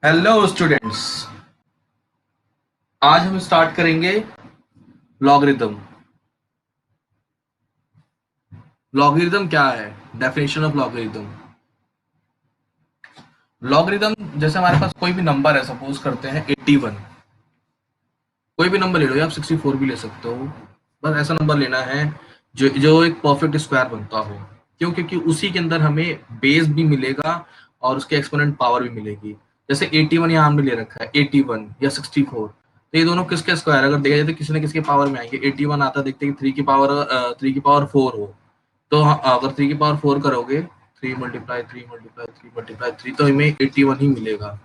Hello students. आज हम start करेंगे लॉगरिथम। लॉगरिथम क्या है? Definition of logarithm. लॉगरिथम जैसे हमारे पास कोई भी नंबर है, सपोज करते हैं 81। कोई भी नंबर ले लो, या आप 64 भी ले सकते हो। बस ऐसा नंबर लेना है जो जो एक परफेक्ट स्क्वायर बनता हो। क्यों? क्योंकि उसी के अंदर हमें बेस भी मिलेगा और उसके एक्सपोनेंट पावर भी मिलेगी। जैसे 81 यहाँ हमने ले रखा है, 81 या 64। तो ये दोनों किसके स्क्वायर अगर देखा जाए तो किसी न किसी के पावर में आएंगे। 81 आता देखते हैं कि 3 की पावर 4 हो। तो अगर 3 की पावर 4 करोगे, 3 × 3 × 3 × 3 तो हमें 81 ही मिलेगा।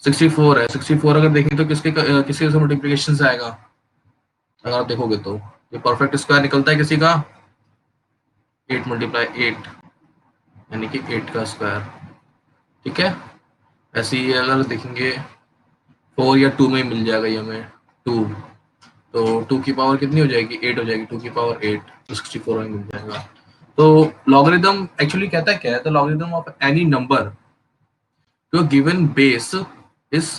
64 है, 64 अगर देखें तो किसके से मल्टीप्लीकेशन से आएगा? अगर आप देखोगे तो ये परफेक्ट स्क्वायर निकलता है किसी का 8 × 8, यानी कि 8 का स्क्वायर। ठीक है। ऐसे ही अगर देखेंगे 4 या 2 में मिल जाएगा ये हमें 2। तो 2 की पावर कितनी हो जाएगी? 8 हो जाएगी। 2 की पावर 8 तो 64 में मिल जाएगा। तो लॉगरिथम एक्चुअली कहता है क्या है? तो logarithm of any number to a given base is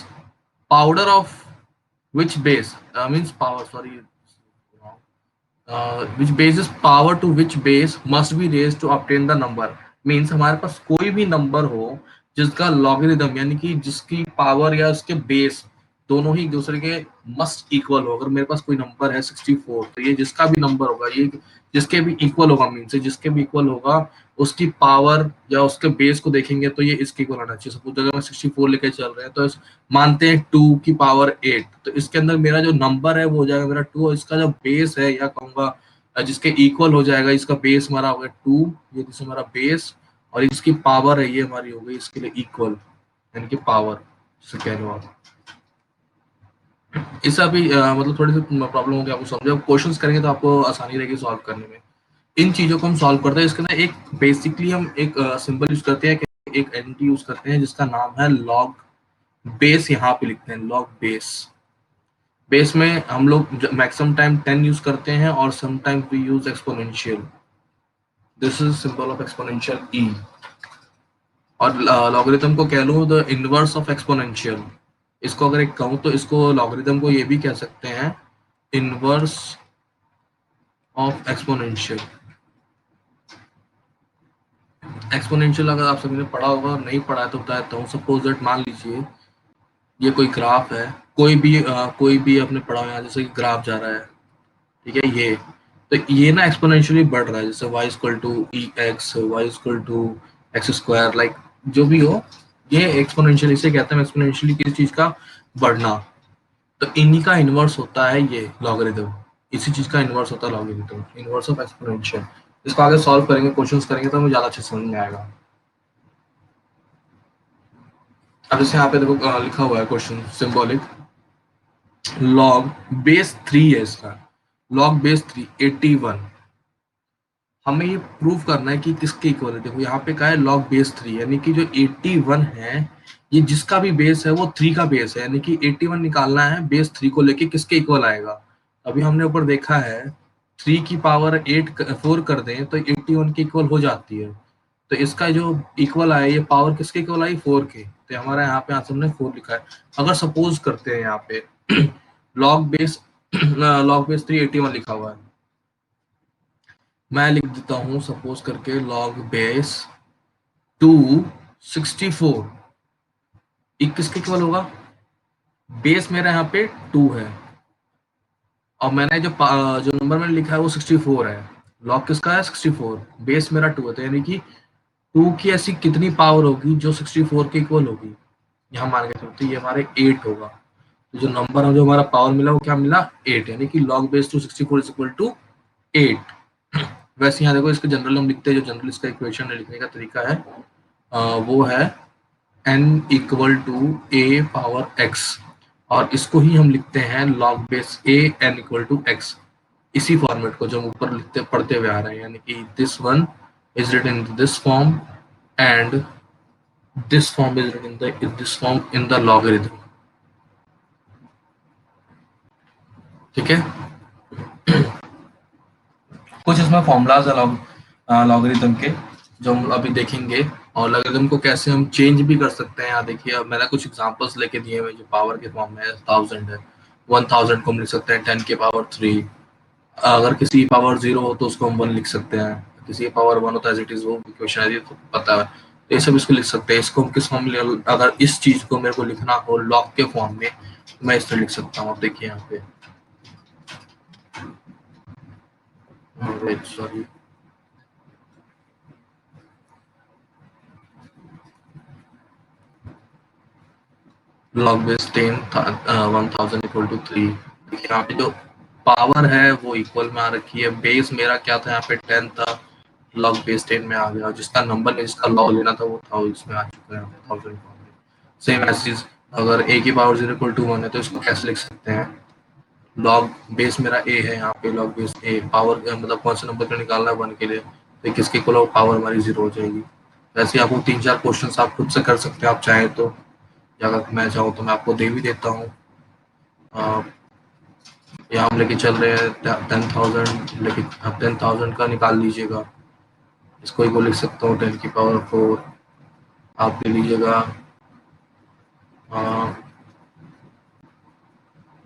power of which base means power, sorry, which base is power to which base must be raised to obtain the number। Means हमारे पास कोई भी number हो जिसका logarithm यानी कि जिसकी power या उसके बेस दोनों ही एक दूसरे के मस्ट इक्वल हो। अगर मेरे पास कोई नंबर है 64, तो ये जिसका भी नंबर होगा ये जिसके भी इक्वल होगा, मीन्स जिसके भी इक्वल होगा उसकी पावर या उसके बेस को देखेंगे तो ये इसके इक्वल आना चाहिए। सपोज अगर मैं 64 लेके चल रहे हैं तो मानते हैं 2 की पावर 8, तो इसके अंदर मेरा जो नंबर है वो हो जाएगा मेरा 2, और इसका जो बेस है या कहूंगा जिसके इक्वल हो जाएगा, इसका बेस हमारा हो गया 2। ये जिससे हमारा बेस और इसकी पावर है ये हमारी हो गई इसके लिए इक्वल, यानी कि पावर जिसे कह रहे हो आप। इससे अभी मतलब थोड़ी सी प्रॉब्लम होगी आपको समझे। क्वेश्चंस करेंगे तो आपको आसानी रहेगी सॉल्व करने में। इन चीजों को हम सॉल्व करते हैं। इसके अंदर एक बेसिकली हम एक सिंबल यूज करते हैं, एक एंटिटी यूज करते हैं जिसका नाम है लॉग बेस। यहाँ पे लिखते हैं लॉग बेस। बेस में हम लोग मैक्सिमम टाइम 10 यूज करते हैं और some time we use exponential. This is symbol of exponential e. और लॉगरिथम को कह लूँ द इनवर्स ऑफ एक्सपोनेंशियल। इसको अगर एक कहूँ तो इसको लॉगरिथम को ये भी कह सकते हैं इनवर्स ऑफ एक्सपोनेंशियल। एक्सपोनेंशियल अगर आप सभी ने पढ़ा होगा और नहीं पढ़ा है तो बता देता हूँ। सपोज दैट मान लीजिए ये कोई ग्राफ है, कोई भी आपने पढ़ा हो यहाँ, जैसे कि ग्राफ जा रहा है। ठीक है। तो ये ना एक्सपोनेंशियली बढ़ रहा है, जैसे y equal to e x, y equal to x square, like जो भी हो। ये एक्सपोनेंशियल इसे कहते हैं एक्सपोनेंशियली किसी चीज का बढ़ना। तो इन्हीं का इनवर्स होता है ये लॉगरिथम। इसी चीज का इनवर्स होता है लॉगरिथम, इनवर्स ऑफ एक्सपोनेंशियल। इसको आगे सॉल्व करेंगे, क्वेश्चंस करेंगे तो हमें ज्यादा अच्छे समझ में आएगा। अब जैसे यहाँ पे देखो लिखा हुआ है क्वेश्चन सिंबॉलिक लॉग बेस 3 है इसका। Log base 3 81। हमें ये प्रूव करना है कि किसके इक्वल है। देखो यहाँ पे क्या है लॉग बेस 3, यानी कि जो 81 है ये जिसका भी बेस है वो 3 का बेस है, यानी कि 81 निकालना है बेस 3 को लेके किसके इक्वल आएगा। अभी हमने ऊपर देखा है 3 की पावर 4 कर दें तो 81 के इक्वल हो जाती है। तो इसका जो इक्वल आया ये पावर किसके इक्वल आई? 4 के। तो हमारा यहाँ पे आंसर हमने 4 लिखा है। अगर सपोज करते हैं यहाँ पे लॉग बेस लॉग बेस 3 81 लिखा हुआ है, मैं लिख देता हूँ सपोज करके लॉग बेस 264 किसके इक्वल होगा? बेस मेरा यहाँ पे 2 है और मैंने जो नंबर मैंने लिखा है वो 64 है। लॉग किसका है? 64। बेस मेरा 2 है, तो यानी कि 2 की ऐसी कितनी पावर होगी जो 64 के इक्वल होगी? यहाँ मान के चलते ये हमारे 8 होगा। तो जो नंबर जो हमारा पावर मिला वो क्या मिला? 8, यानी कि log base 264 is equal to 8। वैसे यहाँ देखो इसके जनरल हम लिखते हैं, जो जनरल इसका इक्वेशन लिखने का तरीका है वो है n equal to a power x, और इसको ही हम लिखते हैं log base a n equal to x। इसी फॉर्मेट को जो हम ऊपर लिखते पढ़ते हुए आ रहे हैं, यानी कि this one is written in this form and this form is written in this form in the logarithm. ठीक है। कुछ इसमें फॉर्मूलाज है लॉगरिथम के जो हम अभी देखेंगे। और लॉगरिथम को कैसे हम चेंज भी कर सकते हैं, यहाँ देखिए अब मैंने कुछ एग्जांपल्स लेके दिए हुए जो पावर के फॉर्म में है। 1000 है, 1000 को हम लिख सकते हैं 10 के पावर 3। अगर किसी की पावर 0 हो तो उसको हम 1 लिख सकते हैं, किसी की पावर 1 होता है एज इट इज, वो इक्वेशन है ये तो पता है। तो ये सब इसको लिख सकते हैं। इसको हम किस फॉर्म में, अगर इस चीज को मेरे को लिखना हो लॉग के फॉर्म में, तो मैं इस तरह लिख सकता हूँ। आप देखिए यहाँ पे, sorry, log base 10 1000 equal to 3। देखिए यहाँ पे जो पावर है वो इक्वल में आ रखी है। बेस मेरा क्या था यहाँ पे 10 था, लॉग बेस 10 में आ गया। जिसका नंबर जिसका लॉग लेना था वो था, इसमें आ चुका है 1000। सेम एज अगर a की पावर 0 इक्वल टू 1 है तो इसको कैसे लिख सकते हैं, लॉग बेस मेरा a है, यहाँ पे लॉग बेस a पावर मतलब कौन से नंबर का निकालना है 1 के लिए, तो किसके इक्वल पावर हमारी 0 हो जाएगी। वैसे आपको 3-4 क्वेश्चन आप खुद से कर सकते हैं आप चाहें तो, या अगर मैं चाहूँ तो मैं आपको दे भी देता हूँ। यहाँ हम लेके चल रहे हैं 10,000, लेकिन आप 10,000 का निकाल लीजिएगा। इसको ही को लिख सकता हूँ 10 की पावर 4। आप ले लीजिएगा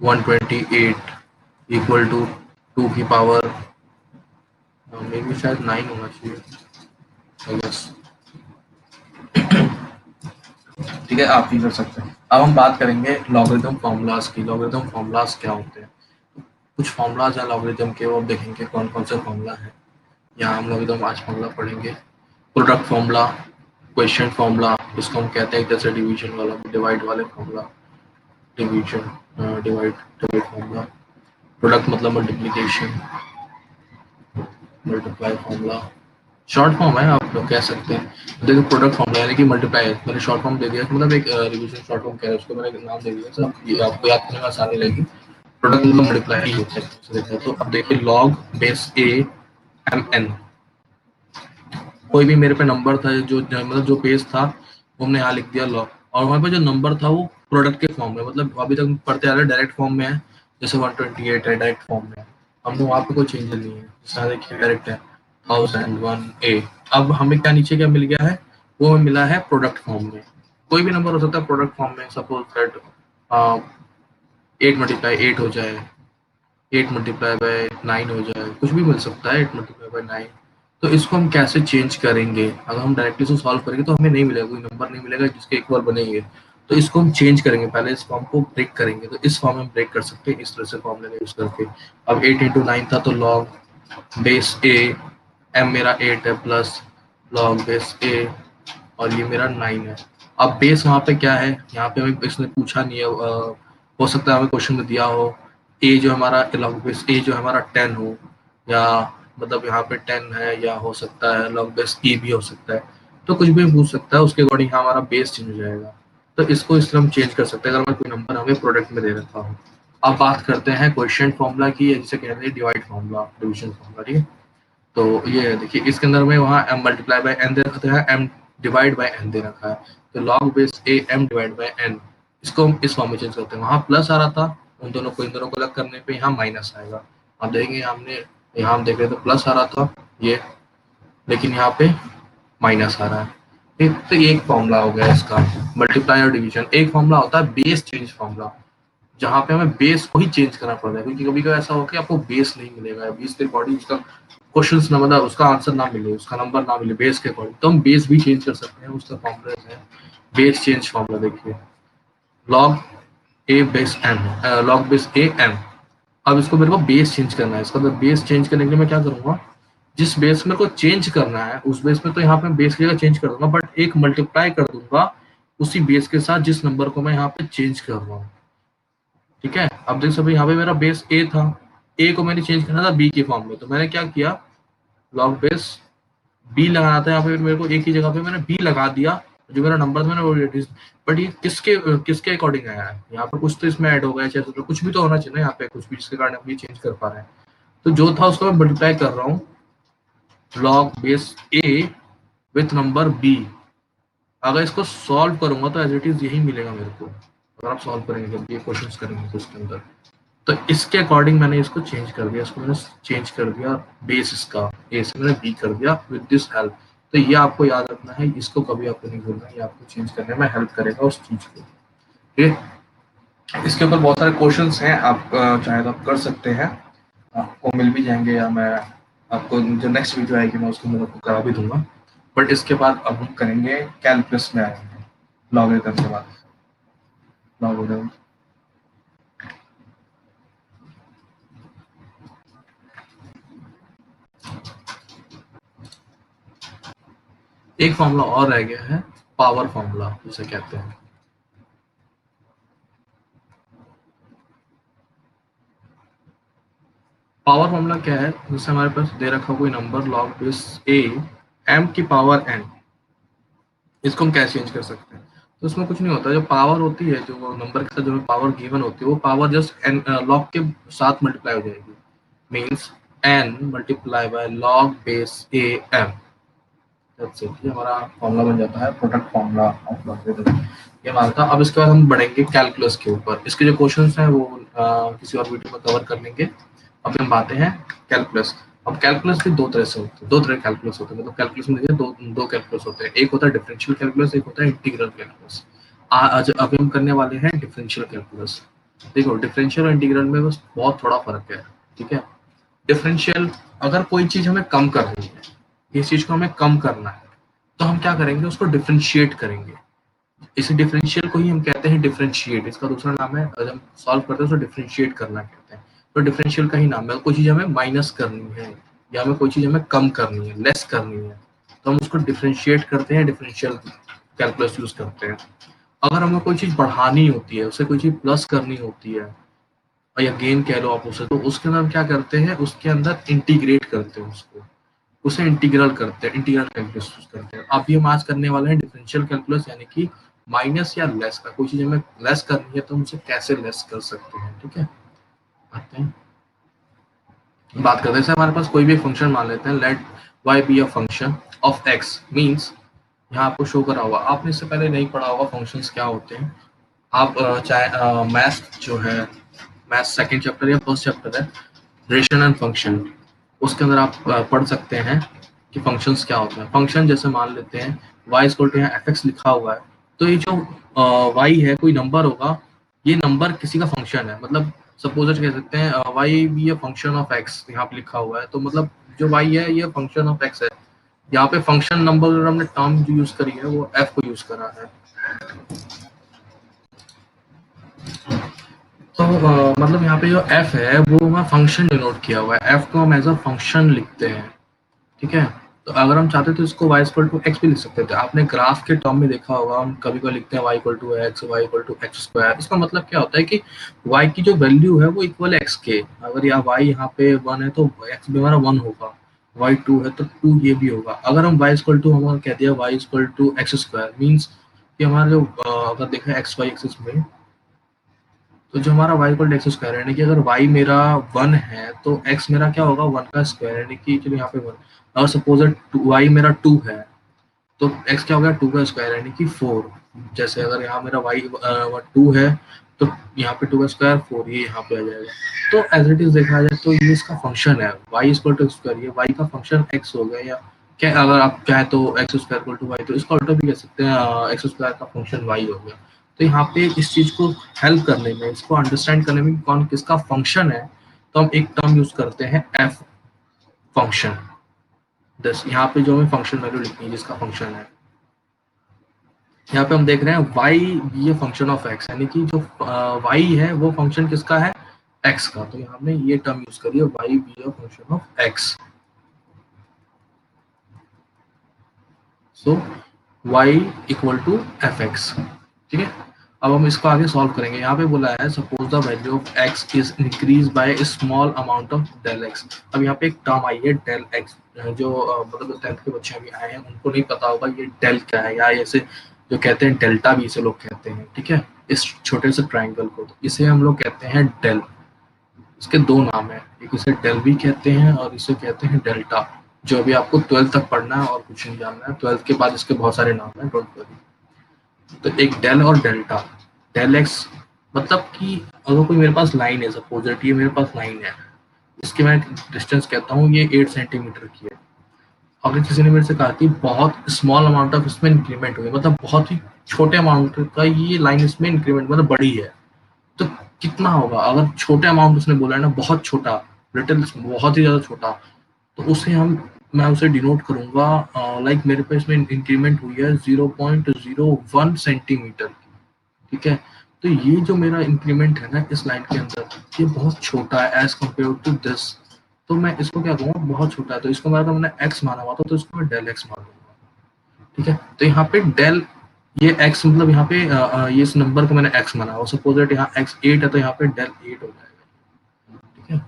128 इक्वल टू 2 की पावर मे भी शायद 9 होना चाहिए, आई गेस। ठीक है, आप भी कर सकते हैं। अब हम बात करेंगे लॉगरिथम फॉर्मूलाज की। लॉगरिथम फॉर्मूलाज क्या होते हैं? कुछ फॉर्मूलाज हैं लॉगरिथम के, वो देखेंगे कौन कौन से फॉर्मूला है। यहाँ हम लॉगरिथम आज फॉर्मूला पढ़ेंगे। प्रोडक्ट फॉर्मूला, क्वेश्चन फॉर्मूला, इसको हम कहते हैं जैसे डिवीजन वाला, डिवाइड वाले formula, division divide divide formula. Product मतलब multiplication, multiply formula, short form है आप लोग कह सकते हैं। देखो प्रोडक्ट फॉर्मूला यानी कि मल्टीप्लाई है, मैंने शॉर्ट फॉर्म दे दिया, मतलब एक रिवीजन शॉर्ट फॉर्म कह रहा है, उसको मैंने नाम दे दिया, सब ये आपको याद करने में आसानी लगेगी। प्रोडक्ट मतलब मल्टीप्लाई ही होता है। तो अब देखिए log base a m n, कोई भी मेरे पे नंबर था जो मतलब जो बेस था वो हमने यहाँ लिख दिया लॉग, और वहाँ पे जो नंबर था वो प्रोडक्ट के फॉर्म में, मतलब अभी तक पढ़ते आ रहे डायरेक्ट फॉर्म में है, जैसे 128 है डायरेक्ट फॉर्म में, हमने वहाँ पे कोई चेंज नहीं है, जैसे देखिए डायरेक्ट है 1001 ए। अब हमें क्या नीचे क्या मिल गया है, वो हमें मिला है प्रोडक्ट फॉर्म में। कोई भी नंबर हो सकता है प्रोडक्ट फॉर्म में, सपोज दैट 8 मल्टीप्लाई 8 हो जाए, 8 मल्टीप्लाई बाय 9 हो जाए, कुछ भी मिल सकता है 8 मल्टीप्लाई बाय 9। तो इसको हम कैसे चेंज करेंगे? अगर हम डायरेक्टली इसको सॉल्व करेंगे तो हमें नहीं मिलेगा, कोई नंबर नहीं मिलेगा जिसके इक्वल बनेंगे। तो इसको हम चेंज करेंगे, पहले इस फॉर्म को ब्रेक करेंगे। तो इस फॉर्म में ब्रेक कर सकते हैं इस तरह से फॉर्मूला यूज करके। अब 8 इंटू 9 था तो लॉग बेस ए, एम मेरा 8 है, प्लस लॉग बेस ए, और ये मेरा 9 है। अब बेस वहाँ पे क्या है, यहाँ पे हमें इसने पूछा नहीं है, हो सकता है हमें क्वेश्चन में दिया हो ए जो हमारा लॉग बेस ए जो हमारा 10 हो, या मतलब यहाँ पे 10 है, या हो सकता है लॉग बेस ई भी हो सकता है। तो कुछ भी पूछ सकता है, उसके अकॉर्डिंग हमारा बेस चेंज हो जाएगा। तो इसको इस तरह हम चेंज कर सकते हैं अगर हमें कोई नंबर हमें प्रोडक्ट में दे रखा हो। अब बात करते हैं क्वेश्चन फॉर्मूला की, जिसे कहते हैं डिवाइड फॉर्मूला, डिवीजन फॉर्मूला। ठीक है, तो ये है देखिए, इसके अंदर में वहाँ m मल्टीप्लाई बाय n दे रखा है, m डिवाइड बाय n दे रखा है। तो log base a m divide by n, इसको हम इस फॉर्म में चेंज करते हैं। वहाँ प्लस आ रहा था, उन दोनों को इन दोनों को अलग करने पे यहाँ माइनस आएगा। आप देखेंगे हमने यहाँ हम देख रहे थे प्लस आ रहा था ये, लेकिन यहाँ पे माइनस आ रहा है। तो ये एक फॉर्मूला हो गया इसका, मल्टीप्लाई और डिवीजन। एक फॉर्मूला होता है बेस चेंज फॉर्मूला, जहाँ पे हमें बेस को ही चेंज करना पड़ता है, क्योंकि कभी कभी ऐसा हो कि आपको बेस नहीं मिलेगा, बेस के अकॉर्डिंग उसका क्वेश्चन ना, मतलब उसका आंसर ना मिले, उसका नंबर ना मिले बेस के अकॉर्डिंग, तो हम बेस भी चेंज कर सकते हैं। उसका फॉर्मूला है बेस चेंज फॉर्मूला। देखिए log a base m, log base a m. अब इसको मेरे को बेस चेंज करना है, इसका बेस चेंज करने के लिए मैं क्या करूंगा, जिस बेस मेरे को चेंज करना है उस बेस में, तो यहाँ पे बेस की जगह चेंज कर दूंगा, बट एक मल्टीप्लाई कर दूंगा उसी बेस के साथ जिस नंबर को मैं यहाँ पे चेंज कर रहा हूँ। ठीक है, अब देख सकते यहाँ पे मेरा बेस ए था, ए को मैंने चेंज करना था बी के फॉर्म में, तो मैंने क्या किया, लॉग बेस बी लगाना था, यहाँ पे मेरे को एक ही जगह पे मैंने बी लगा दिया, जो मेरा नंबर था मैंने वो, बट ये किसके किसके अकॉर्डिंग आया है, यहाँ पर कुछ तो इसमें ऐड हो गया, चाहे तो कुछ भी तो होना चाहिए ना यहाँ पे, कुछ भी जिसके कारण हम ये चेंज कर पा रहे हैं। तो जो था उसको मैं मल्टीप्लाई कर रहा हूँ log base a with number b. अगर इसको सॉल्व करूंगा तो एज इट इज यही मिलेगा मेरे को, अगर आप सॉल्व करेंगे जब ये क्वेश्चंस करेंगे तो उसके अंदर। तो इसके अकॉर्डिंग मैंने इसको चेंज कर दिया, इसको मैंने चेंज कर दिया बेस इसका ए से मैंने बी कर दिया विद दिस हेल्प। तो ये आपको याद रखना है, इसको कभी आपको नहीं भूलना है, ये आपको चेंज करने में हेल्प करेगा उस चीज को। ठीक है, इसके ऊपर बहुत सारे क्वेश्चंस हैं, आप चाहे तो आप कर सकते हैं, आपको मिल भी जाएंगे, या मैं आपको जो नेक्स्ट वीडियो आएगी मैं उसको मैं आपको करा भी दूंगा। बट इसके बाद अब हम करेंगे कैलकुलस में आएंगे, लॉगरिथम के बाद लॉगरिथम। एक फॉर्मूला और रह गया है, पावर फॉर्मूला जिसे कहते हैं। पावर फॉर्मूला क्या है, जैसे हमारे पास दे रखा कोई number log base a m की पावर एन, इसको हम कैसे चेंज कर सकते हैं? तो इसमें कुछ नहीं होता, जो पावर होती है, जो नंबर के साथ जो पावर गिवन होती है, वो पावर जस्ट एन लॉग के साथ मल्टीप्लाई हो जाएगी, means n multiply by log base a m. That's it, ये हमारा फॉर्मूला बन जाता है, प्रोडक्ट फॉर्मूला ऑफ लॉगरिथम ये हमारा था। अब इसके बाद हम बढ़ेंगे कैलकुलस के ऊपर, इसके जो क्वेश्चंस हैं वो किसी और वीडियो में कवर कर लेंगे। अभी हम बातें हैं कैलकुलस। अब कैलकुलस भी दो तरह से होते हैं, दो तरह कैलकुलस होते हैं, मतलब कैलकुलस में देखिए दो दो कैलकुलस होते हैं, एक होता है डिफरेंशियल कैलकुलस, एक होता है इंटीग्रल कैलकुलस। आज अभी हम करने वाले हैं डिफरेंशियल कैलकुलस। देखो, डिफरेंशियल और इंटीग्रल में बस बहुत थोड़ा फर्क है। ठीक है, डिफरेंशियल, अगर कोई चीज हमें कम करनी है, इस चीज को हमें कम करना है, तो हम क्या करेंगे, उसको डिफरेंशिएट करेंगे। इस डिफरेंशियल को ही हम कहते हैं डिफरेंशिएट, इसका दूसरा नाम है, जब हम सॉल्व करते हैं तो डिफरेंशिएट करना कहते हैं। तो डिफरेंशियल का ही नाम है, कोई चीज हमें माइनस करनी है या हमें कोई चीज हमें कम करनी है, लेस करनी है, तो हम उसको डिफरेंशिएट करते हैं, डिफरेंशियल कैलकुलस यूज करते हैं। अगर हमें कोई चीज बढ़ानी होती है, उसे कोई चीज प्लस करनी होती है, या गेन कह लो आप उसे, तो उसके अंदर हम क्या करते हैं, उसके अंदर इंटीग्रेट करते हैं उसको, उसे इंटीग्रल करते हैं, इंटीग्रल कैलकुलस यूज करते हैं। अभी हम आज करने वाले हैं डिफरेंशियल कैलकुलस, यानी कि माइनस या लेस का, कोई चीज हमें लेस करनी है तो हम उसे कैसे लेस कर सकते हैं। ठीक है, आते हैं बात करते हैं। जैसे हमारे पास कोई भी फंक्शन मान लेते हैं, let y be a function of x, means यहाँ आपको शो करा होगा, आपने इससे पहले नहीं पढ़ा होगा फंक्शंस क्या होते हैं। आप चाहे मैथ जो है, मैथ सेकंड चैप्टर या फर्स्ट चैप्टर है, रिलेशन एंड फंक्शन, उसके अंदर आप पढ़ सकते हैं कि फंक्शंस क्या होते हैं। फंक्शन जैसे मान लेते हैं y इक्वल टू यहाँ एफ एक्स लिखा हुआ है, तो ये जो y है कोई नंबर होगा, ये नंबर किसी का फंक्शन है, मतलब सपोज कह सकते हैं y be a function of x, यहाँ पे लिखा हुआ है, तो मतलब जो y है ये फंक्शन ऑफ x है। यहाँ पे फंक्शन नंबर हमने टर्म जो यूज करी है वो f को यूज करा है। तो मतलब यहाँ पे जो f है वो हमारा फंक्शन डिनोट किया हुआ है, f को हम एज अ फंक्शन लिखते हैं। ठीक है, तो अगर हम चाहते तो इसको y इक्वल टू एक्स भी लिख सकते थे। आपने ग्राफ के टर्म में देखा होगा, हम कभी कभी लिखते हैं y equal to x, y equal to x square. इसका मतलब क्या होता है कि y की जो वैल्यू है वो इक्वल है x के, अगर यहाँ y यहाँ पे 1 है तो x भी हमारा 1 होगा, y 2 है तो 2 ये भी होगा। अगर हम y इक्वल टू हमारा कह दिया y equal to x square, means कि हमारा जो अगर देखें एक्स वाई एक्सिस में, तो जो हमारा y इक्वल एक्स स्क्वायर है, यानी कि अगर y मेरा 1 है तो x मेरा क्या होगा, 1 का स्क्वायर, यानी कि चलो यहाँ पे 1। और सपोज y मेरा 2 है तो x क्या हो गया, 2 का स्क्वायर, यानी कि 4। जैसे अगर यहाँ मेरा y 2 है तो यहाँ पे 2 का स्क्वायर 4, ये यहाँ पे आ जाएगा। तो एज इट इज देखा जाए तो ये इसका फंक्शन है, y इक्वल टू स्क्वायर, ये y का फंक्शन x हो गया, या क्या अगर आप चाहे तो x square equal to y, तो इसका उल्टा भी कह सकते हैं, एक्स स्क्वायर का फंक्शन y हो गया। तो यहाँ पे इस चीज को हेल्प करने में, इसको अंडरस्टैंड करने में कौन किसका फंक्शन है, तो हम एक टर्म यूज करते हैं एफ फंक्शन। दस यहाँ पे जो हमें फंक्शन वैल्यू लिखनी है जिसका फंक्शन है, यहाँ पे हम देख रहे हैं y be a function of x, यानी कि जो y है वो फंक्शन किसका है, x का। तो यहाँ हमने ये टर्म यूज करी है, y be a function of x। So y equal to f x. ठीक है, अब हम इसको आगे सॉल्व करेंगे। यहाँ पे बोला है suppose the value of x is increase by small amount of del x। अब यहाँ पे एक टर्म आई है डेल x, जो मतलब 10th के बच्चे अभी आए हैं उनको नहीं पता होगा ये डेल क्या है, या ऐसे जो कहते हैं डेल्टा भी इसे लोग कहते हैं। ठीक है, इस छोटे से ट्राइंगल को, तो इसे हम लोग कहते हैं डेल। इसके दो नाम है, एक इसे डेल भी कहते हैं और इसे कहते हैं डेल्टा। जो अभी आपको 12th तक पढ़ना है और कुछ नहीं जानना है, 12th के बाद इसके बहुत सारे नाम हैं, डोंट वरी। तो एक डेल और डेल्टा, डेल एक्स मतलब कि अगर कोई मेरे पास लाइन है, सपोज ये मेरे पास लाइन है, इसकी मैं डिस्टेंस कहता हूँ ये 8 सेंटीमीटर की है, अगर किसी ने मेरे से कहा कि बहुत स्मॉल अमाउंट ऑफ इसमें इंक्रीमेंट हुई, मतलब बहुत ही छोटे अमाउंट का ये लाइन इसमें इंक्रीमेंट मतलब बड़ी है, तो कितना होगा? अगर छोटे अमाउंट उसने बोला है ना, बहुत छोटा, लिटिल, बहुत ही ज्यादा छोटा, तो उसे हम मैं उसे डिनोट करूंगा लाइक मेरे पे इसमें इंक्रीमेंट हुई है 0.01 सेंटीमीटर, ठीक है? तो ये जो मेरा इंक्रीमेंट है ना इस लाइन के अंदर, ये बहुत छोटा है एज कम्पेयर टू दिस, तो मैं इसको क्या कहूँगा, बहुत छोटा है, तो इसको मैं, अगर मैंने एक्स माना हुआ था तो इसको मैं डेल एक्स मान लूंगा, ठीक है? तो यहाँ पे डेल, ये एक्स मतलब यहाँ पे ये इस नंबर को मैंने एक्स माना, और सपोज दैट यहाँ एक्स 8 है, तो यहाँ पे डेल 8 हो जाएगा, ठीक है?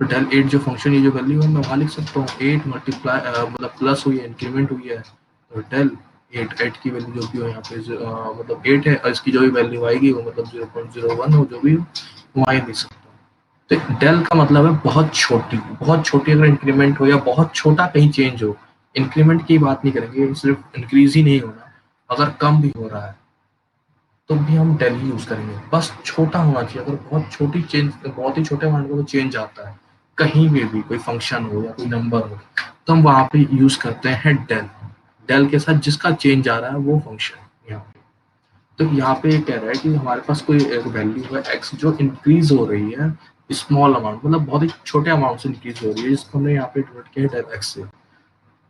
तो डेल 8 जो फंक्शन, ये जो वैल्यू है, मैं वहाँ लिख सकता हूँ 8 मल्टीप्लाई मतलब प्लस हुई है, इंक्रीमेंट हुई है, तो डेल 8 की वैल्यू जो भी हो यहाँ पे मतलब 8 है, और इसकी जो भी वैल्यू आएगी वो मतलब 0.01 हो, जो भी हो वहाँ लिख सकता हूँ। तो डेल का मतलब है बहुत छोटी अगर इंक्रीमेंट हो या बहुत छोटा कहीं चेंज हो, इंक्रीमेंट की बात नहीं करेंगे, सिर्फ इंक्रीज ही नहीं होना, अगर कम भी हो रहा है तो भी हम डेल ही यूज करेंगे, बस छोटा होना चाहिए। अगर बहुत छोटी चेंज, बहुत ही छोटे मान लो चेंज आता है कहीं भी कोई फंक्शन हो या कोई नंबर हो, तो हम वहां पे यूज करते हैं डेल। डेल के साथ जिसका चेंज आ रहा है वो फंक्शन यहाँ पे। तो यहाँ पे ये कह रहा है कि हमारे पास कोई एक वैल्यू है एक्स जो इंक्रीज हो रही है स्मॉल अमाउंट, मतलब बहुत ही छोटे अमाउंट से इंक्रीज हो रही है, जिसको हमने यहाँ पे डिनोट किया है डेल एक्स से।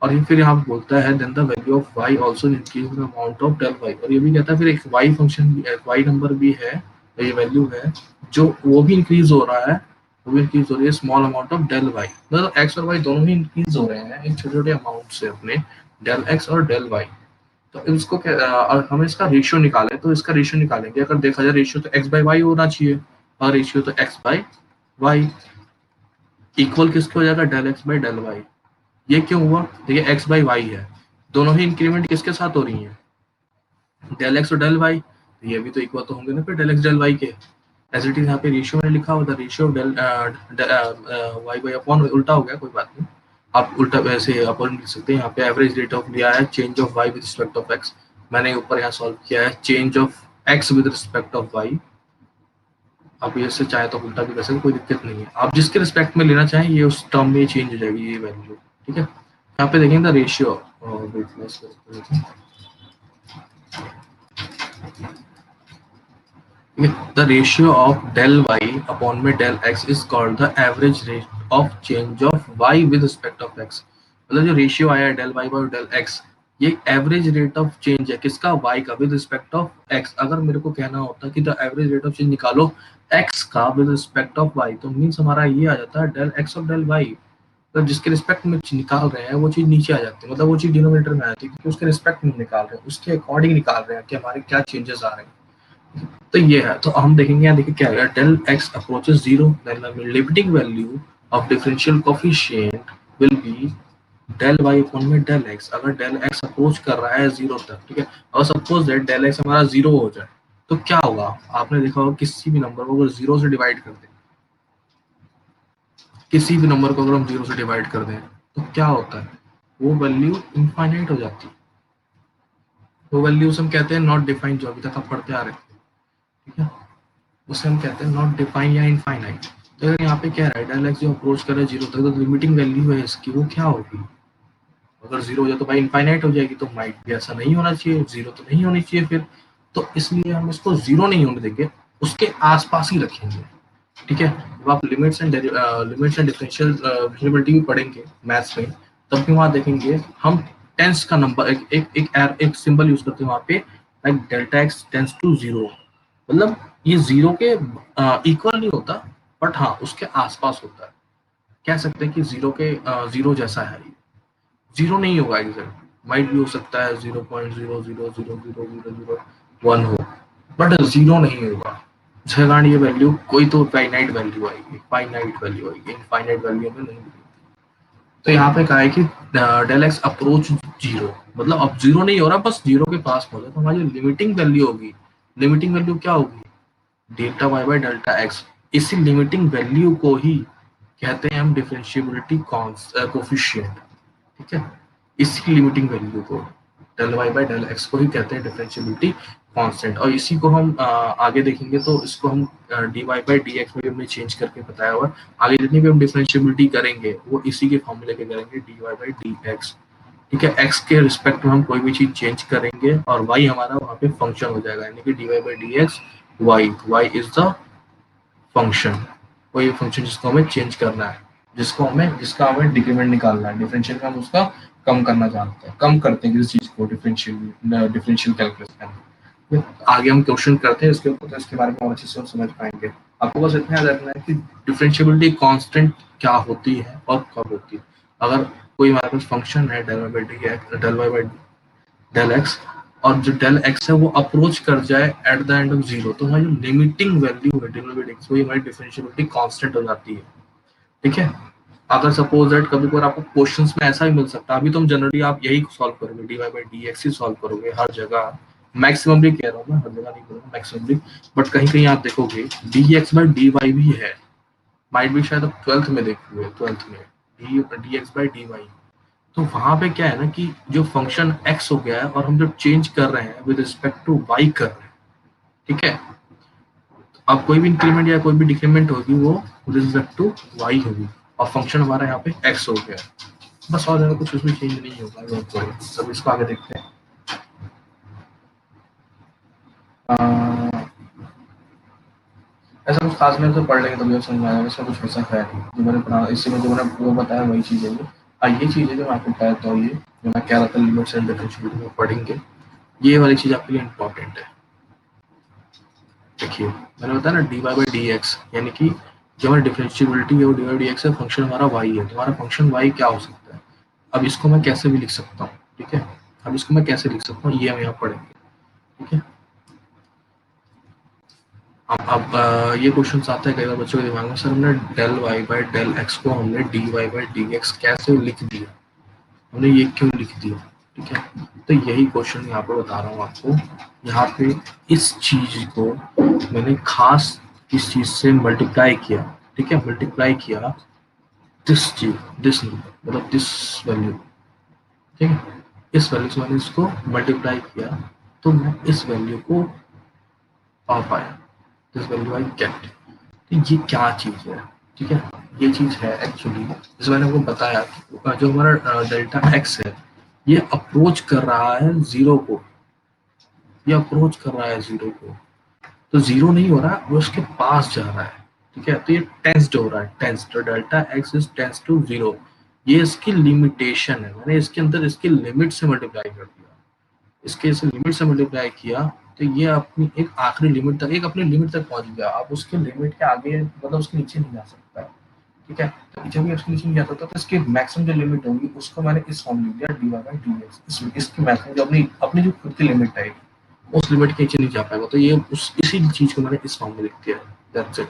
और ये फिर यहाँ पे बोलता है then the value of y also increase the amount of del y, और ये भी कहता है फिर एक y फंक्शन भी, एक y नंबर भी है, ये वैल्यू है जो वो भी इंक्रीज हो रहा है, वो भी इंक्रीज हो रही है small amount of del y, मतलब x और y दोनों ही इंक्रीज हो रहे हैं एक छोटे छोटे अमाउंट से अपने, डेल x और डेल y। तो इसको क्या, और हमें इसका रेशियो निकाले, तो इसका रेशियो निकालेंगे, अगर देखा जाए रेशियो तो x बाई वाई होना चाहिए, और रेशियो तो x बाई वाई इक्वल किसके हो जाएगा, del x by del y. ये क्यों हुआ? देखिए एक्स बाई वाई है, दोनों ही इंक्रीमेंट किसके साथ हो रही है, डेल एक्स और डेल वाई, तो ये भी तो इक्वल तो होंगे ना फिर डेल एक्स डेल वाई के। एज इट इज यहाँ पे रेशियो में लिखा हुआ था, ratio del y by upon, उल्टा हो गया, कोई बात नहीं, आप उल्टा वैसे अपॉन लिख सकते हैं। यहाँ पे एवरेज रेट ऑफ लिया है change of y with respect of x, मैंने ऊपर यहाँ सॉल्व किया है change of x with respect of y. आप ये से चाहे तो उल्टा भी कर सकते, कोई दिक्कत नहीं है, आप जिसके रिस्पेक्ट में लेना चाहें ये उस टर्म में चेंज हो जाएगी ये वैल्यू, ठीक है? यहाँ पे देखेंगे the ratio, the ratio of del y upon में del x is called the average rate of change of y with respect of x। मतलब जो रेशियो आया है del y by del x, ये एवरेज रेट ऑफ चेंज है किसका, y का with respect of x। अगर मेरे को कहना होता कि the average rate of change निकालो x का विद रिस्पेक्ट ऑफ y, तो मीन्स हमारा ये आ जाता है del x और del y, तो जिसके रिस्पेक्ट में निकाल रहे हैं वो चीज नीचे आ जाती है, मतलब वो चीज डिनोमिनेटर में आती है, क्योंकि उसके रिस्पेक्ट में निकाल रहे हैं, उसके अकॉर्डिंग निकाल रहे हैं कि हमारे क्या चेंजेस आ रहे हैं। तो ये है, तो हम देखेंगे यहाँ, देखिए क्या है, del x approaches zero, then limiting value of differential coefficient will be del y upon में डेल एक्स। अगर डेल एक्स अप्रोच कर रहा है जीरो तक, ठीक है, और सपोज दैट डेल एक्स हमारा जीरो हो जाए, तो क्या होगा? आपने देखा होगा किसी भी नंबर को अगर जीरो से डिवाइड कर दें, किसी भी नंबर को अगर हम जीरो से डिवाइड कर दें, तो क्या होता है? वो वैल्यू इनफाइनाइट हो जाती है, वो वैल्यूज हम कहते हैं नॉट डिफाइंड, जो अभी तक आप पढ़ते आ रहे थे, ठीक है, उसे हम कहते हैं नॉट डिफाइन या इनफाइनाइट। तो अगर यहाँ पे क्या है, डेल एक्स जो अप्रोच कर रहा है जीरो तक, तो लिमिटिंग वैल्यू है इसकी, वो क्या होगी? अगर जीरो हो जाए तो भाई इनफाइनाइट हो जाएगी, तो माइट भी ऐसा नहीं होना चाहिए, जीरो तो नहीं होनी चाहिए फिर। तो इसलिए हम इसको जीरो नहीं होने देंगे, उसके आसपास ही रखेंगे, ठीक है? जब आप लिमिट्स एंड डिफरेंशियल डिफरेंशियबिलिटी भी पढ़ेंगे मैथ्स में, तब भी वहाँ देखेंगे हम टेंस का नंबर एक सिंबल यूज करते हैं वहाँ पे, like delta x tends to zero, मतलब ये जीरो के इक्वल नहीं होता, बट हाँ उसके आसपास होता है, कह सकते हैं कि जीरो के जीरो जैसा है। जीरो नहीं होगा एग्जैक्ट, माइट भी हो सकता है 0.00000001 हो, बट जीरो नहीं होगा, जगह ये वैल्यू कोई तो फाइनाइट वैल्यू आएगी, फाइनाइट वैल्यू आएगी, इनफाइनाइट वैल्यू में नहीं मिलेगी। तो यहाँ पे कहा है कि डेल एक्स अप्रोच जीरो, मतलब अब जीरो नहीं हो रहा, बस जीरो के पास पहुंचा, तो हमारी लिमिटिंग वैल्यू होगी, लिमिटिंग वैल्यू क्या होगी, delta y by delta x. इसी लिमिटिंग वैल्यू को ही कहते हैं हम डिफरेंशिएबिलिटी कोफिशिएंट, ठीक है, इसी लिमिटिंग वैल्यू को। Del y by del x को ही कहते हैं डिफरेंशियबिलिटी कांस्टेंट। और इसी को हम आगे देखेंगे तो इसको हम d y by d x में हमने चेंज करके बताया हुआ। आगे जितनी भी हम डिफरेंशियबिलिटी करेंगे वो इसी के फॉर्मूले के करेंगे, d y by d x. ठीक है, एक्स के रिस्पेक्ट में हम कोई भी चीज चेंज करेंगे और वाई हमारा वहाँ पे फंक्शन हो जाएगा, यानी कि d y by d x y, y is the function, कोई फंक्शन जिसको हमें चेंज करना है, जिसका हमें डिक्रीमेंट निकालना है, डिफरेंशियल में हम उसका कम करना चाहते हैं, कम करते हैं किसी चीज को डिफरेंशियल कैलकुलस में। आगे हम क्वेश्चन करते हैं इसके ऊपर, तो इसके बारे में और अच्छे से समझ पाएंगे। आपको बस इतना याद रखना है कि डिफरेंशियबिलिटी कांस्टेंट क्या होती है और कब होती है। अगर कोई हमारे पास फंक्शन है del y by d x, del y by del x, और जो डेल एक्स है वो अप्रोच कर जाए at the end of zero, तो हमारी जो लिमिटिंग वैल्यू है डेल बाई एक्स, वही हमारी डिफरेंशियबिलिटी कांस्टेंट हो जाती है। ठीक है, अगर सपोज दैट कभी कभार आपको क्वेश्चंस में ऐसा ही मिल सकता है, अभी तो हम जनरली आप यही सॉल्व करोगे, d y by d x ही सॉल्व करोगे हर जगह, मैक्सिमम भी कह रहा हूँ मैं, हर जगह नहीं करूँगा, मैक्सिमम भी। बट कहीं कहीं आप देखोगे d x by d y भी है, माइट भी शायद आप 12th में देखोगे, 12th में d x by d y. तो वहां पे क्या है ना कि जो फंक्शन x हो गया है और हम जब चेंज कर रहे हैं विद रिस्पेक्ट टू y कर रहे हैं, ठीक है, अब कोई भी इंक्रीमेंट या कोई भी डिक्रीमेंट होगी वो विद रिस्पेक्ट टू y होगी, और फंक्शन हमारा यहाँ पे x हो गया, बस और ज्यादा कुछ उसमें चेंज नहीं होगा। सब इसको आगे देखते हैं। ऐसा कुछ खास नहीं, तो पढ़ लेंगे तो समझ में आएगा, इसमें कुछ ऐसा है नहीं जो मैंने पढ़ा, इसी में जो मैंने वो बताया वही चीज़ है। हाँ, ये चीज़ है जो मैं आपको बताता हूँ, ये जो मैं कह रहा था लिमिट्स एंड डिफरेंशियबिलिटी में पढ़ेंगे, ये वाली चीज़ आपके लिए इम्पोर्टेंट है। देखिए मैंने बताया ना d y by d x, यानी कि जो हमारी डिफरेंशियबिलिटी है वो डी वाई डी एक्स है, फंक्शन हमारा वाई है, तो हमारा फंक्शन वाई क्या हो सकता है। अब इसको मैं कैसे भी लिख सकता हूँ, ठीक है, अब इसको मैं कैसे लिख सकता हूँ ये हम यहाँ पढ़ेंगे। ठीक है, अब ये क्वेश्चन आता है कई बार बच्चों के दिमाग में, सर हमने del y by del x को हमने d y by d x कैसे लिख दिया, हमने ये क्यों लिख दिया। ठीक है, तो यही क्वेश्चन यहाँ पे बता रहा हूँ आपको। यहाँ पे इस चीज को मैंने खास इस चीज से मल्टीप्लाई किया, ठीक है, मल्टीप्लाई किया दिस चीज, दिस मतलब दिस वैल्यू, ठीक है, इस वैल्यू से मैंने इसको मल्टीप्लाई किया, तो मैं इस वैल्यू को पा पाया, दिस वैल्यू आई गेट। तो ये क्या चीज है, ठीक है, ये चीज है एक्चुअली, जैसे मैंने आपको बताया जो हमारा डेल्टा एक्स है ये अप्रोच कर रहा है जीरो को, ये अप्रोच कर रहा है जीरो को, तो जीरो नहीं हो रहा, वो उसके पास जा रहा है। ठीक है, तो ये टेंस्ड हो रहा है, टेंस्ड, तो delta x is tends to zero, ये इसकी लिमिटेशन है, मैंने इसके अंदर इसकी लिमिट से मल्टीप्लाई कर दिया, इसके इस लिमिट से मल्टीप्लाई किया, तो ये अपनी एक आखिरी लिमिट तक, एक अपनी लिमिट तक पहुंच गया, आप उसके लिमिट के आगे मतलब उसके नीचे नहीं जा सकता है। ठीक है, तो जब ये उसके नीचे नहीं जा सकता तो इसकी मैक्सिमम जो लिमिट होगी उसको मैंने इस फॉर्म लिख दिया d y by d x, इसकी मैक्सिमम जो अपनी अपनी जो खुद की लिमिट है उस लिमिट के नीचे नहीं जा पाएगा, तो ये इसी चीज को मैंने इस फॉर्म में लिख दिया है, दैट्स इट।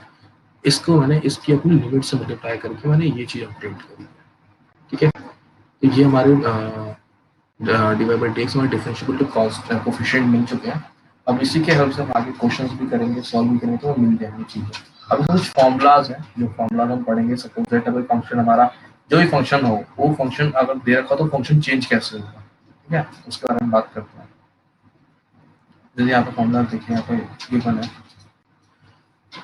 इसको मैंने इसकी अपनी लिमिट से मल्टीप्लाई करके मैंने ये चीज अपडेट करी है। ठीक है, तो ये हमारे डिवाइड बाई डी एक्स हमारे डिफरेंशियबिलिटी कोफिशिएंट मिल चुके हैं। अब इसी के हेल्प से हम आगे क्वेश्चंस भी करेंगे, सॉल्व भी करेंगे, तो मिल जाएंगी चीजें। अब कुछ फॉर्मूलाज हैं जो फॉर्मूलाज हम पढ़ेंगे, सपोज दैट अगर फंक्शन हमारा जो भी फंक्शन हो, वो फंक्शन अगर दे रखा तो फंक्शन चेंज कैसे होगा, ठीक है, उसके बारे में बात करते हैं। जैसे यहाँ पे फॉर्मूला देखिए, यहाँ पे ये बना है,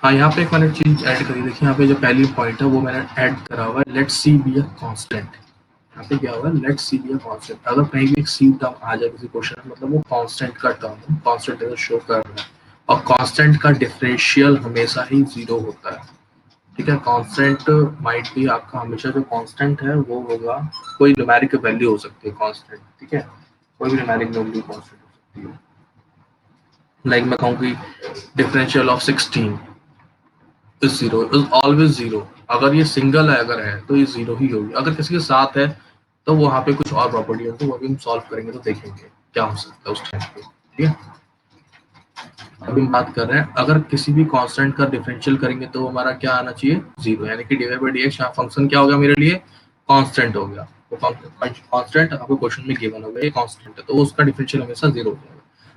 हाँ यहाँ पे एक मैंने चीज ऐड करी, देखिए यहाँ पे जो पहली पॉइंट है वो मैंने ऐड करा हुआ है, let c be a constant. यहाँ पे क्या होगा, let c be a constant, अगर कहीं भी एक सी टर्म आ जाए किसी क्वेश्चन में, मतलब वो कांस्टेंट का टर्म है, कांस्टेंट है शो कर रहा है, और कांस्टेंट का डिफरेंशियल हमेशा ही जीरो होता है। ठीक है, कांस्टेंट माइट भी आपका हमेशा जो कांस्टेंट है वो होगा, कोई न्यूमेरिक वैल्यू हो सकती है कांस्टेंट, ठीक है, कोई भी न्यूमेरिक वैल्यू कांस्टेंट हो सकती है। लाइक मैं कहूँ कि differential of 16 is zero, is always zero, अगर ये सिंगल है अगर है तो ये जीरो ही होगी, अगर किसी के साथ है तो वहां पे कुछ और प्रॉपर्टी होती है, वो भी हम सॉल्व करेंगे तो देखेंगे क्या हो सकता है उस टाइम पे। ठीक है, अभी हम बात कर रहे हैं अगर किसी भी कांस्टेंट का डिफरेंशियल करेंगे तो हमारा क्या आना चाहिए, जीरो, यानी कि डिवाइड बाय डीएक्स यहाँ फंक्शन क्या हो गया मेरे लिए, कांस्टेंट हो गया, तो कांस्टेंट आपको क्वेश्चन में गिवन हो गया, ये कांस्टेंट है तो उसका डिफरेंशियल हमेशा जीरो हो जाएगा।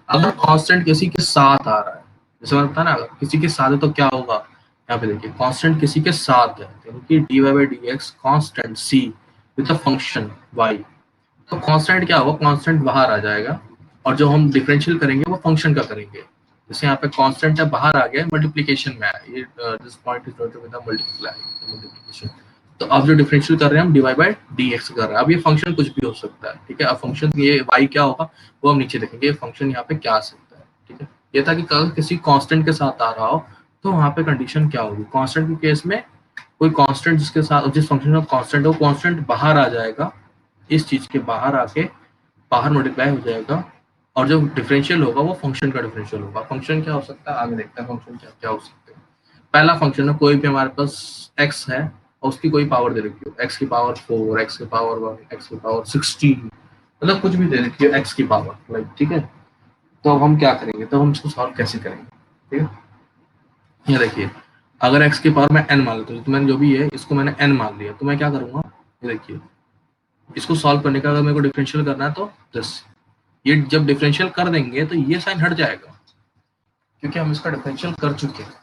अगर कांस्टेंट किसी के साथ आ रहा है, जैसे मैंने बताया ना अगर किसी के साथ है तो क्या होगा, यहाँ पे देखिए कांस्टेंट किसी के साथ है, यानी कि dy by dx constant c with the function y, तो कांस्टेंट क्या होगा, कांस्टेंट बाहर आ जाएगा और जो हम डिफरेंशियल करेंगे वो फंक्शन का करेंगे। जैसे यहाँ पे कांस्टेंट है बाहर आ गया, मल्टीप्लिकेशन में आया, ये this point is noted with the multiplication. तो अब जो डिफरेंशियल कर रहे हैं हम d y by d x कर रहे हैं। अब ये फंक्शन कुछ भी हो सकता है, ठीक है। अब फंक्शन ये वाई क्या होगा वो हम नीचे देखेंगे, ये फंक्शन यहाँ पे क्या आ सकता है, ठीक है। ये था कि कल किसी कांस्टेंट के साथ आ रहा हो तो वहाँ पे कंडीशन क्या होगी। कांस्टेंट के केस में कोई कांस्टेंट जिसके साथ, जिस फंक्शन का कांस्टेंट हो, कांस्टेंट बाहर आ जाएगा, इस चीज के बाहर आके बाहर मल्टीप्लाई हो जाएगा और जो डिफरेंशियल होगा वो फंक्शन का डिफरेंशियल होगा। फंक्शन क्या हो सकता है आगे देखते हैं, फंक्शन क्या क्या हो सकते हैं। पहला फंक्शन है, कोई भी हमारे पास x है और उसकी कोई पावर दे रखी हो, x की पावर 4, x की पावर 1, x की पावर 16, मतलब कुछ भी दे रखी हो x की पावर, लाइक, ठीक है। तो अब हम क्या करेंगे, तो हम इसको सॉल्व कैसे करेंगे, ठीक है। ये देखिए, अगर x की पावर मैं n मान लेता हूँ, तो मैंने जो भी है इसको मैंने n मान लिया, तो मैं क्या करूंगा, ये देखिए, इसको सॉल्व करने का अगर मेरे को डिफरेंशियल करना है तो दिस, ये जब डिफरेंशियल कर देंगे तो ये साइन हट जाएगा क्योंकि हम इसका डिफरेंशियल कर चुके हैं।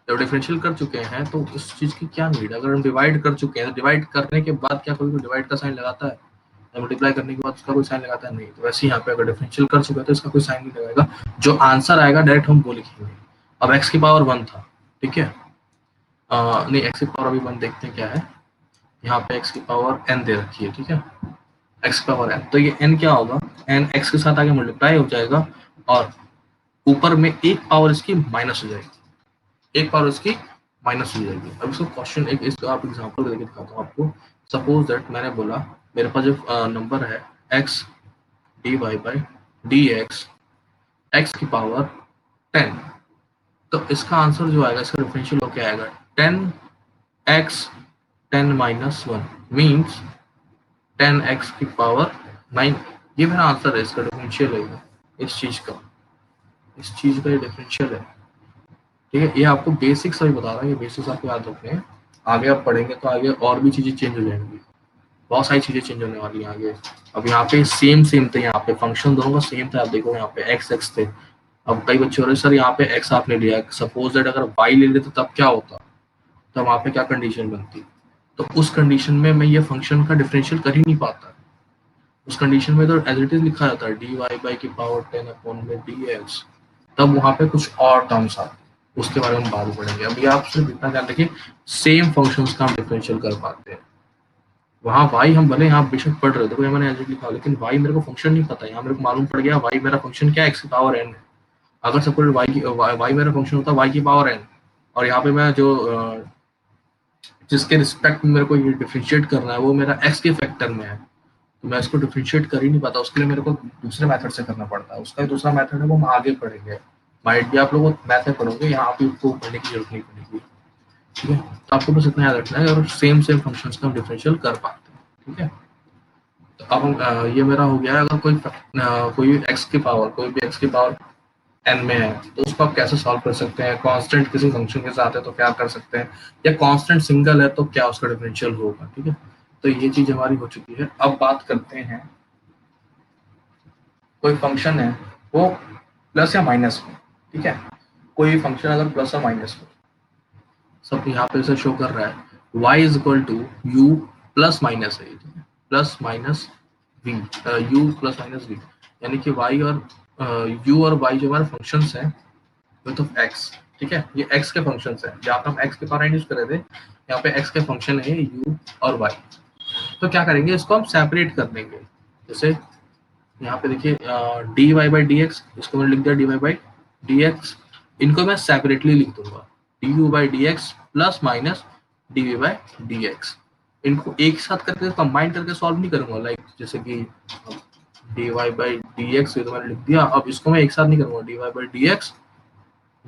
जब डिफरेंशियल कर चुके हैं तो इस चीज की क्या नीड है। अगर हम डिवाइड कर चुके हैं तो डिवाइड करने के बाद क्या कोई डिवाइड का साइन लगाता है, या मल्टीप्लाई करने के बाद उसका कोई साइन लगाता है, नहीं। तो वैसे ही यहाँ पे अगर डिफरेंशियल कर चुका है तो इसका कोई साइन नहीं लगाएगा, जो आंसर आएगा डायरेक्ट हम वो लिखेंगे। अब x की पावर 1 था, ठीक है, नहीं x की पावर अभी 1 देखते हैं क्या है। यहाँ पे x की पावर n दे रखी है, ठीक है, x की पावर n, तो ये n क्या होगा, n x के साथ आगे मल्टीप्लाई हो जाएगा और ऊपर में एक पावर इसकी माइनस हो जाएगी, एक पावर इसकी माइनस हो जाएगी। अब इसको क्वेश्चन एक इसका आप एग्जांपल देके दिखाता हूँ आपको। सपोज दैट मैंने बोला मेरे पास जो नंबर है x d y by d x की पावर 10, तो इसका आंसर जो आएगा, इसका डिफरेंशियल होके आएगा 10x 10 माइनस 1 मीन्स 10x की पावर 9। ये मेरा आंसर है, इसका डिफरेंशियल है इस चीज का, इस चीज का ये डिफरेंशियल है, ठीक है। ये आपको बेसिक्स अभी बता रहा हूँ, ये बेसिक्स आपको याद रखने हैं। आगे आप पढ़ेंगे तो आगे और भी चीजें चेंज हो जाएंगी, बहुत सारी चीजें चेंज होने वाली हैं आगे। अब यहाँ पे सेम सेम थे, यहाँ पे फंक्शन दोनों का सेम था। आप देखो यहाँ पे एक्स एक्स थे, अब कई बच्चे हो रहे सर यहाँ पे एक्स आपने लिया, सपोज दैट अगर वाई ले लेते तब क्या होता, तो वहाँ पे क्या कंडीशन बनती। तो उस कंडीशन में मैं ये फंक्शन का डिफरेंशियल कर ही नहीं पाता। उस कंडीशन में तो एज इट इज लिखा जाता है डी वाई बाई की पावर 10 अपॉन में डी एक्स, तब वहां पे कुछ और टर्म्स आते हैं, उसके बारे में हम बाद में पढ़ेंगे। अभी आप सिर्फ इतना ध्यान रखिए, सेम फंक्शंस का हम डिफरेंशियल कर पाते हैं। वहाँ वाई हम भले यहाँ बेशक पढ़ रहे थे, कोई मैंने एज इट लिखा, लेकिन वाई मेरे को फंक्शन नहीं पता है। यहाँ मेरे को मालूम पड़ गया वाई मेरा फंक्शन क्या है, एक्स की पावर एन है। अगर सपोज वाई मेरा फंक्शन होता वाई की पावर एन, और यहाँ पे मैं जो जिसके रिस्पेक्ट में मेरे को ये डिफरेंशिएट करना है वो मेरा एक्स के फैक्टर में है, तो मैं इसको डिफरेंशिएट कर ही नहीं पाता। उसके लिए मेरे को दूसरे मेथड से करना पड़ता है। उसका दूसरा मेथड है वो हम आगे पढ़ेंगे, माइट भी आप लोग मैथ में पढ़ोगे, यहाँ पे आपको पढ़ने की जरूरत नहीं पड़ेगी, ठीक है। तो आपको बस इतना याद रखना है और सेम सेम फंक्शंस का हम डिफरेंशियल कर पाते हैं, ठीक है। तो अब हम ये मेरा हो गया। अगर कोई एक्स की पावर, कोई भी एक्स की पावर एन में है तो उसको आप कैसे सॉल्व कर सकते हैं। कांस्टेंट किसी फंक्शन के साथ है तो क्या कर सकते हैं, या कांस्टेंट सिंगल है तो क्या उसका डिफरेंशियल होगा, ठीक है। तो ये चीज हमारी हो चुकी है। अब बात करते हैं, कोई फंक्शन है वो प्लस या माइनस में, ठीक है। कोई भी फंक्शन अगर प्लस या माइनस में, सब यहाँ पे से शो कर रहा है y is equal to u plus minus है, ठीक है, plus minus v, u plus minus v, यानी कि y और u और y जो हमारे फंक्शंस हैं विथ ऑफ x, ठीक है। ये x के फंक्शंस हैं, जहाँ पे हम x के पावर यूज कर रहे थे, यहाँ पे x के फंक्शन है u और y। तो क्या करेंगे, इसको हम सेपरेट कर देंगे। जैसे यहाँ पे देखिए d y by d x, इसको मैंने लिख दिया d y by d x, इनको मैं सेपरेटली लिख दूंगा d u by d x plus minus d v by d x. इनको एक साथ करके कंबाइन करके सॉल्व नहीं करूंगा, लाइक जैसे कि d y by d x तो मैंने लिख दिया, अब इसको मैं एक साथ नहीं करूंगा d y by d x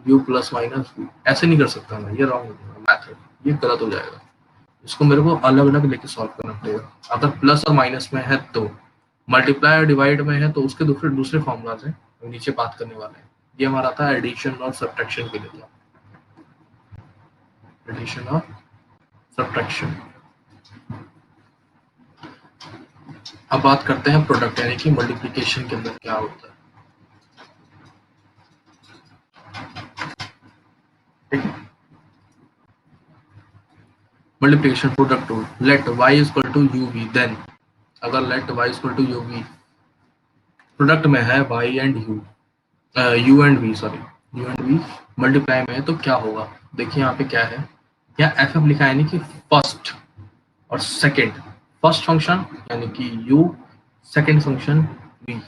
u plus minus, ऐसे नहीं कर सकता मैं, ये रॉन्ग मैथड, ये गलत हो जाएगा। इसको मेरे को अलग अलग लेके सॉल्व करना पड़ेगा। अगर प्लस और माइनस में है तो, मल्टीप्लाई और डिवाइड में है तो उसके दूसरे दूसरे फॉर्मूलाज हैं, नीचे बात करने वाले हैं। ये हमारा था एडिशन और सब्ट्रैक्शन के लिए, एडिशन और सब्ट्रैक्शन। अब बात करते हैं प्रोडक्ट, यानी कि मल्टीप्लिकेशन के अंदर क्या होता है, ठीक है। Multiplication product rule, let y is equal to u v, then अगर let y equal to u v, product में है y and u, u and v, sorry u and v multiply में है, तो क्या होगा? देखिए यहाँ पे क्या है, यहाँ एफ एफ लिखा है यानी कि फर्स्ट और सेकंड, फर्स्ट फंक्शन यानी कि u, second function v,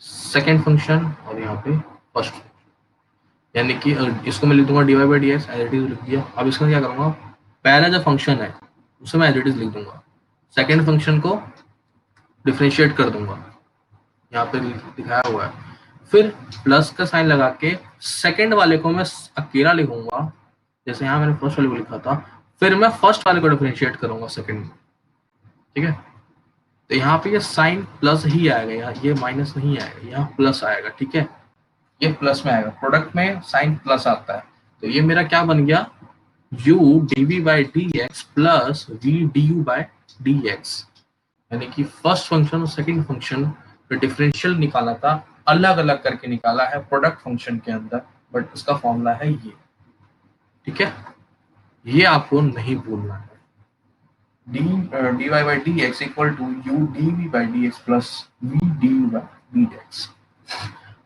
second function और यहाँ पे फर्स्ट, यानी कि इसको मैं लिख दूंगा dy by d x, as it is लिख दिया। अब इसका क्या करूंगा, पहला जो फंक्शन है उसे मैं एज इट इज लिख दूंगा, सेकंड फंक्शन को डिफरेंशिएट कर दूंगा, यहाँ पे दिखाया हुआ है, फिर प्लस का साइन लगा के सेकंड वाले को मैं अकेला लिखूंगा, जैसे यहाँ मैंने फर्स्ट वाले को लिखा था, फिर मैं फर्स्ट वाले को डिफरेंशिएट करूंगा सेकंड में, ठीक है। तो यहाँ पे ये साइन प्लस ही आएगा, यहाँ ये माइनस नहीं आएगा, यहाँ प्लस आएगा, ठीक है, ये प्लस में आएगा, प्रोडक्ट में साइन प्लस आता है। तो ये मेरा क्या बन गया, u dv by d x plus v du by d x, यानी कि फर्स्ट फंक्शन और सेकंड फंक्शन का डिफरेंशियल निकाला था, अलग अलग करके निकाला है प्रोडक्ट फंक्शन के अंदर, बट उसका फॉर्मूला है ये, ठीक है, ये आपको नहीं भूलना है। dy by d x equal to u dv by d x plus v du by d x.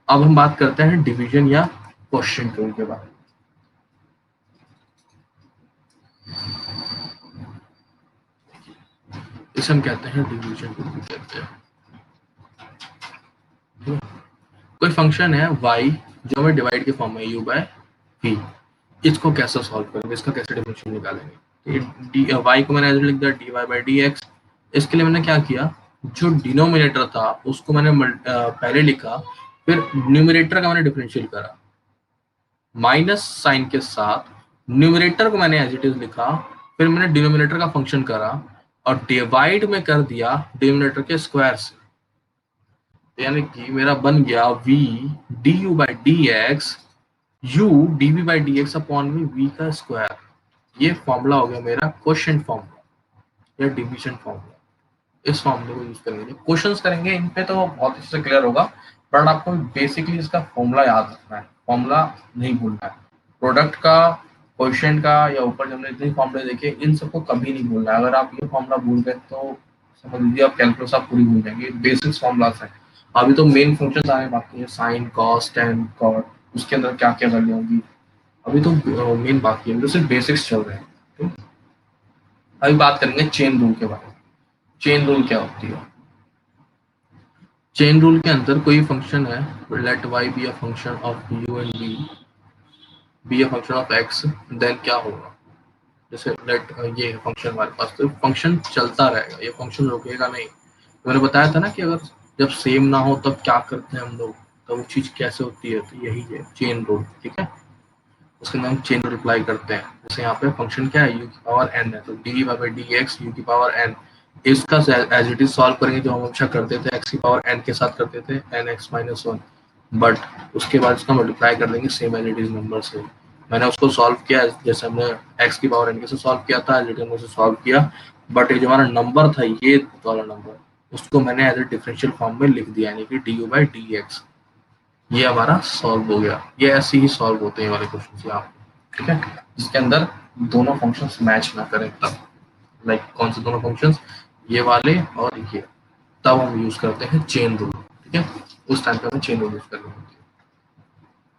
अब हम बात करते हैं डिवीजन या क्वोशिएंट रूल के बारे में। इसे हम कहते हैं डिवीजन रूल कहते हैं। कोई फंक्शन है y जो हमें डिवाइड के फॉर्म में u बाय v, इसको कैसे सॉल्व करेंगे, इसका कैसे डिफरेंशियल निकालेंगे। y को मैंने ऐसे लिख दिया dy बाई डी एक्स, इसके लिए मैंने क्या किया, जो डिनोमिनेटर था उसको मैंने पहले लिखा, फिर न्यूमरेटर का मैंने डिफरेंशियल करा, माइनस साइन के साथ न्यूमरेटर को मैंने एज इट इज लिखा, फिर मैंने डिनोमिनेटर का फंक्शन करा और डिवाइड में कर दिया डिनोमिनेटर के स्क्वायर से, यानी कि मेरा बन गया v du by d x u dv by d x upon में v का स्क्वायर। ये फॉर्मूला हो गया मेरा क्वोशिएंट फॉर्मूला या डिवीजन फॉर्मूला। इस फॉर्मूले को यूज करेंगे, क्वेश्चंस करेंगे इन पे तो बहुत अच्छे से क्लियर होगा, बट आपको बेसिकली इसका फॉर्मूला याद रखना है, फॉर्मूला नहीं भूलना है। प्रोडक्ट का, क्वोशिएंट का या ऊपर जब हमने इतने फॉर्मूले देखे, इन सबको कभी नहीं भूलना है। अगर आप ये फॉर्मूला भूल गए तो समझ लीजिए आप कैलकुलस आप पूरी भूल जाएंगे। बेसिक्स फॉर्मूलास है, अभी तो मेन फंक्शंस आने बाकी है, साइन कॉस टेन कॉट, उसके अंदर क्या क्या वैल्यू होगी, अभी तो मेन बाकी है, तो सिर्फ बेसिक्स चल रहे हैं। अभी बात करेंगे चेन रूल के बारे में। चेन रूल क्या होती है? चेन रूल के अंदर कोई फंक्शन है, let y be a function of u and v be a function of x, then क्या होगा, जैसे लेट ये फंक्शन हमारे पास, तो फंक्शन चलता रहेगा, ये फंक्शन रुकेगा नहीं। तो मैंने बताया था ना कि अगर जब सेम ना हो तब क्या करते हैं हम लोग, तो वो चीज कैसे होती है, तो यही है चेन रूल, ठीक है, उसके अंदर हम चेन रूल अप्लाई करते हैं। जैसे यहाँ पे फंक्शन क्या है, u की पावर n है, तो dy by d x u की पावर n, इसका एज इट इज सॉल्व करेंगे जो हम हमेशा करते थे, x की पावर n के साथ करते थे nx माइनस वन, बट उसके बाद इसका मल्टीप्लाई कर देंगे same as it is number से। मैंने उसको सॉल्व किया जैसे हमने x की पावर n के से सॉल्व किया था, एज इट इज से सॉल्व किया, बट ये जो हमारा नंबर था, ये वाला नंबर, उसको मैंने एज ए डिफरेंशियल फॉर्म में लिख दिया, यानी कि du बाई डी एक्स, ये हमारा सॉल्व हो गया। ये ऐसे ही सॉल्व होते हैं वाले क्वेश्चन यहाँ, ठीक है, जिसके अंदर दोनों फंक्शंस मैच ना करें तब, लाइक कौन से दोनों फंक्शंस, ये वाले और ये, तब हम यूज करते हैं चेन रूल, ठीक है, उस टाइम पे हमें चेन रूल यूज करनी होती है।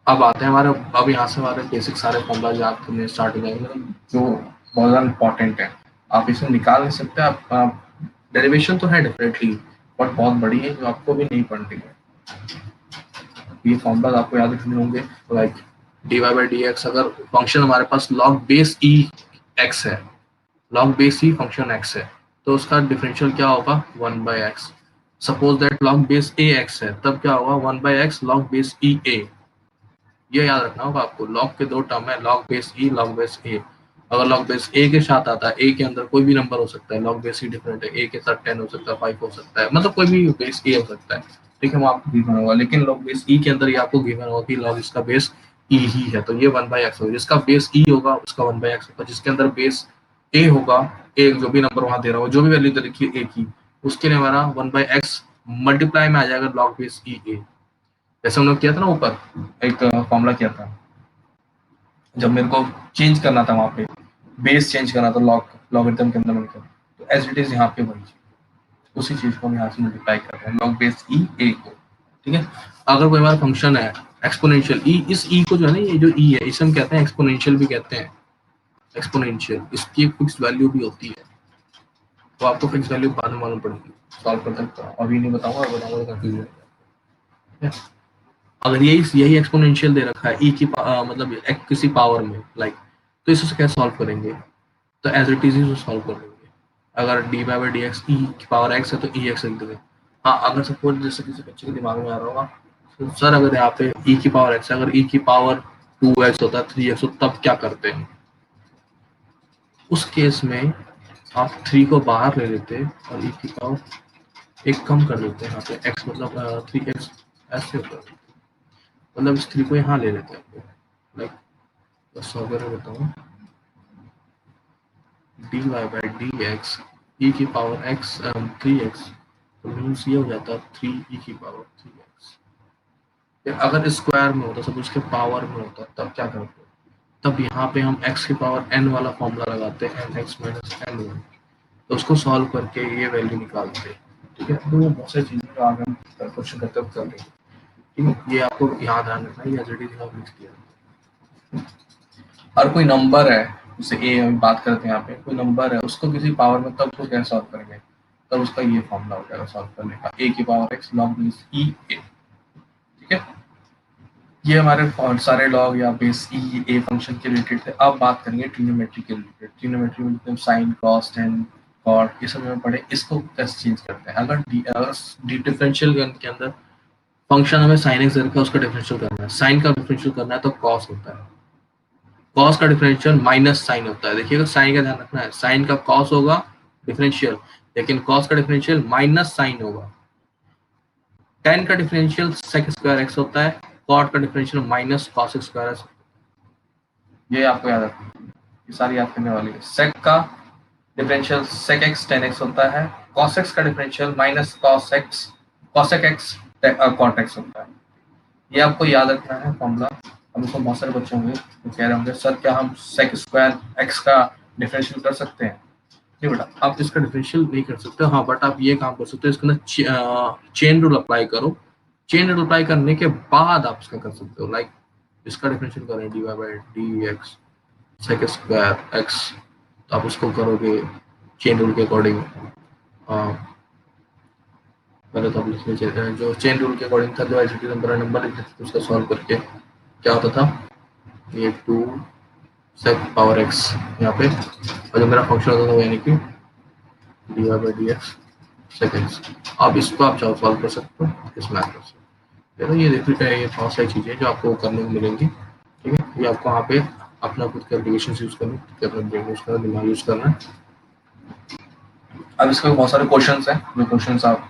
अब आते हैं हमारे, अब यहाँ से हमारे बेसिक सारे फॉर्मूला याद करने स्टार्ट हो जाएंगे, जो बहुत ज़्यादा इंपॉर्टेंट है, आप इसे निकाल नहीं सकते, आप डेरिवेशन तो है डेफिनेटली, बट बहुत बड़ी है जो आपको भी नहीं पढ़नी है। ये फॉर्मूला आपको याद रखने होंगे, like dy by d x, अगर फंक्शन हमारे पास log बेस e x है, log base e function x है, तो उसका डिफरेंशियल क्या होगा, 1 by x. Suppose that log base a x है, तब क्या होगा, 1 by x log base e a। ये याद रखना होगा आपको, log के दो टर्म है, log base e, log base a। अगर log बेस a के साथ आता है, a के अंदर कोई भी नंबर हो सकता है, log बेस e डिफरेंट है, a के साथ 10 हो सकता है, 5 हो सकता है, मतलब कोई भी बेस a हो सकता है, ठीक है, वो आपको गिवन होगा। लेकिन log बेस e के अंदर ये आपको गिवन होगा कि log इसका बेस e ही है, तो ये 1 बाई एक्स होगा, जिसका बेस e होगा उसका 1 बाई एक्स होगा, जिसके अंदर बेस a होगा, एक जो भी नंबर वहां दे रहा हो, जो भी वैल्यू दे रखी है a की, उसके लिए हमारा 1 बाई एक्स मल्टीप्लाई में आ जाएगा log बेस e a। जैसे हम लोग किया था ना ऊपर, एक फॉर्मूला किया था, जब मेरे को चेंज करना था, वहां पे बेस चेंज करना था, लॉगरिथम के अंदर मिलकर, तो एज इट इज यहाँ पे वही, उसी चीज को हम यहाँ से मल्टीप्लाई कर रहे हैं लॉग बेस ई ए को, ठीक है। अगर कोई हमारा फंक्शन है एक्सपोनेंशियल ई, इस ई को जो है ना, ये जो ई है इसे हम कहते हैं एक्सपोनेंशियल भी कहते हैं, एक्सपोनेंशियल, इसकी एक फिक्स वैल्यू भी होती है, तो आपको फिक्स वैल्यू बाद में मालूम पड़ेगी, सॉल्व कर सकते हो, अभी नहीं बताऊंगा, बताऊंगा तो कंफ्यूज है। अगर यही एक्सपोनेंशियल दे रखा है ई की मतलब किसी पावर में लाइक, तो इसे कैसे सॉल्व करेंगे, तो एज इट इज ही सॉल्व कर लेंगे। अगर d by d x e की पावर एक्स है तो ई एक्स लिख देंगे। हाँ, अगर सपोज जैसे किसी बच्चे के दिमाग में आ रहा होगा तो सर अगर यहाँ पे ई की पावर एक्स है, अगर ई की पावर 2x होता है 3x होता तब क्या करते हैं, उस केस में आप 3 को बाहर ले लेते और ई की पावर एक कम कर लेते हैं, यहाँ पे x मतलब 3x ऐसे होता है, मतलब इस 3 को यहाँ ले लेते हैं लाइक, बस वगैरह बताऊँ, d y by d x e की पावर एक्स 3x, तो मीन्स ये हो जाता है 3 ई की पावर 3x। अगर स्क्वायर में होता, सब उसके पावर में होता, तब क्या करते, तब यहाँ पे हम x की पावर n वाला फॉर्मूला लगाते हैं, nx माइनस n1, तो उसको सॉल्व करके ये वैल्यू निकालते हैं, ठीक है। तो बहुत सारी चीजें जो आगे हम क्वेश्चन करते वक्त कर लेंगे, ठीक है। ये आपको यहाँ ध्यान रखना है, ये ऑलरेडी लिख दिया। और कोई नंबर है जैसे ए, हम बात करते हैं यहाँ पे, कोई नंबर है उसको किसी पावर में, तब उसको कैसे सॉल्व करेंगे, तब उसका ये फॉर्मूला हो जाएगा सॉल्व करने का, ए की पावर एक्स लॉग बेस ई ए, ठीक है। ये हमारे सारे लॉग या बेस ई ए फंक्शन के रिलेटेड थे। अब बात करेंगे ट्रिग्नोमेट्री के रिलेटेड। ट्रिग्नोमेट्री में साइन कॉस टेन कॉट ये सब में पढ़े, इसको कैसे चेंज करते हैं। अगर डिफरेंशियल के अंदर फंक्शन हमें साइन एक्स का उसका डिफरेंशियल करना है, साइन का डिफरेंशियल करना है तो कॉस होता है, कॉस का डिफरेंशियल माइनस साइन होता है। देखिएगा साइन का ध्यान रखना है, साइन का कॉस होगा डिफरेंशियल, लेकिन कॉस का डिफरेंशियल माइनस साइन होगा। टेन का डिफरेंशियल सेक स्क्वायर एक्स होता है, कॉट का differential minus cos square x. ये आपको याद रखना, ये सारी याद करने वाली है। सेक का differential sec x tan x होता है, कॉस एक्स का differential minus cos x cosec x cot x होता है। ये आपको याद रखना है फॉर्मूला। अब इसको बहुत सारे बच्चे होंगे तो कह रहे होंगे सर क्या हम सेक स्क्वायर एक्स का डिफरेंशियल कर सकते हैं। नहीं बेटा, आप इसका डिफरेंशियल नहीं कर सकते, हाँ बट आप ये काम कर सकते हो, इसके अंदर चेन रूल अप्लाई करो, चेन रूल अप्लाई करने के बाद आप इसका कर सकते हो। लाइक इसका डिफरेंशियल करें d y by d x sec square x, तो आप उसको करोगे चेन रूल के अकॉर्डिंग। पहले तो आप लिख लीजिए जो चेन रूल के अकॉर्डिंग था, जो आइडेंटिटी नंबर नंबर लिखते थे उसका सॉल्व करके क्या होता था, ये 2 सेक पावर एक्स यहाँ पे, और जो मेरा फंक्शन होता था वो यानी कि d y by d x seconds. अब इसको आप चाहो सॉल्व कर सकते हो इस मैथड से। तो ये देखिए ये बहुत सारी चीज़ें जो आपको करने को मिलेंगी, ठीक है। ये आपको यहाँ पे अपना खुद के एप्लीकेशन यूज करना है, अपना ब्रेन यूज करना, दिमाग यूज करना है। अब इसके बहुत सारे क्वेश्चंस हैं, जो क्वेश्चंस आप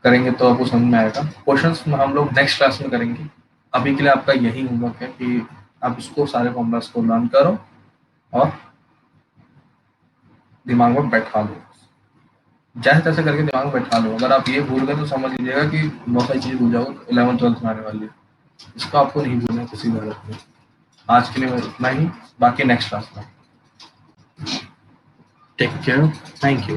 करेंगे तो आपको समझ में आएगा। क्वेश्चंस हम लोग नेक्स्ट क्लास में करेंगे। अभी के लिए आपका यही होमवर्क है कि आप इसको सारे फॉर्मूलास को लर्न करो और दिमाग में बैठा लो, जैसे तैसे करके दिमाग में बैठा लो। अगर आप ये भूल गए तो समझ लीजिएगा कि बहुत सारी चीज़ भूल जाओगे, 11th-12th में आने वाली है। इसको आपको नहीं भूलना है किसी भी हालत में। आज के लिए इतना ही, बाकी नेक्स्ट क्लास में। Take care, thank you.